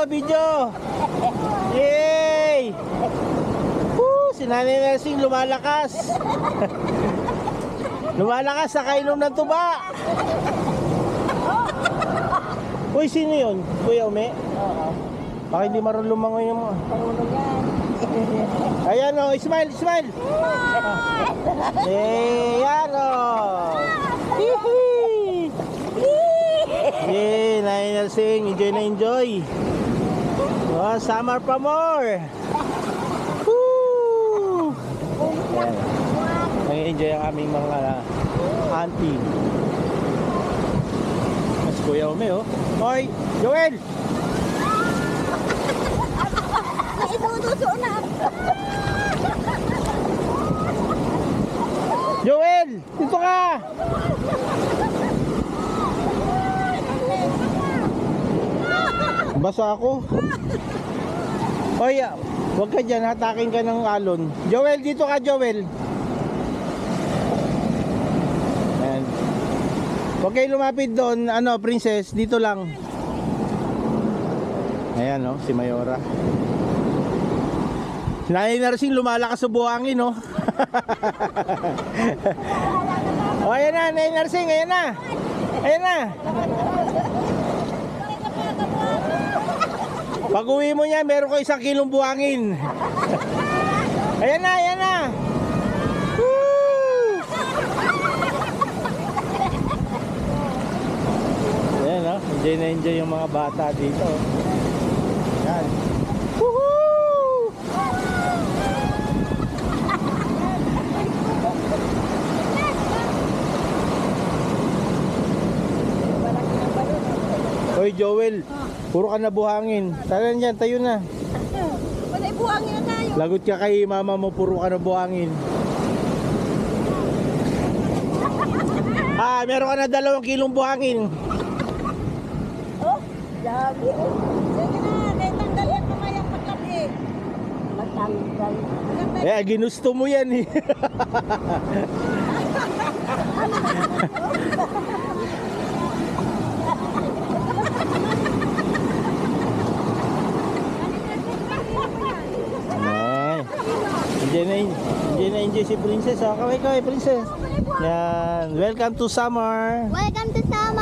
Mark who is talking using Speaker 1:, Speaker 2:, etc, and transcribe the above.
Speaker 1: video. Yay! Si Nanay Nursing lumalakas. Lumalakas sa kainom ng tuba. Uy, sino yun? Kuya Ume?
Speaker 2: Oo.
Speaker 1: Baka hindi marunong lumangoy yung mga.
Speaker 2: Pangulo yan.
Speaker 1: Ayan o, smile, smile. Ayan o. Yay, Nanay Nursing, enjoy na enjoy. Oh, summer pa more. Woo! Ayan. Nag-enjoy ang aming mga auntie. Mas Kuya Ume oh. Hoy, Joel!
Speaker 2: Nainunuso na.
Speaker 1: Joel! Dito ka! Basa ako. Hoy, huwag ka dyan, hatakin ka ng alon. Joel, dito ka, Joel. Ayan. Huwag kayo lumapit doon, ano, princess, dito lang. Ayan, oh, si Mayora. Si Nanay Nursing lumalakas sa buhangin, oh. Oh, ayan na, Nanay Nursing, ayan na. Ayan na. Pag uwi mo niya, meron ko 1 kilong buhangin. Ayan na, ayan na. Woo! Ayan, no? Enjoy na enjoy yung mga bata dito. Ayan. Woohoo! Hoy, Joel. Puro ka na buhangin. Talan dyan, tayo na.
Speaker 2: Wala buhangin na tayo.
Speaker 1: Lagot ka kay mama mo, puro ka na buhangin. Meron ka na 2 kilong buhangin.
Speaker 2: Oh, dami. Sige na, kahit tanggal yan kamayang pagkabi. Matanggal.
Speaker 1: Eh, ginusto mo yan eh. Enjoy si Princess. Oh, kaway, princess. Yan. Welcome to summer.
Speaker 2: Welcome to summer.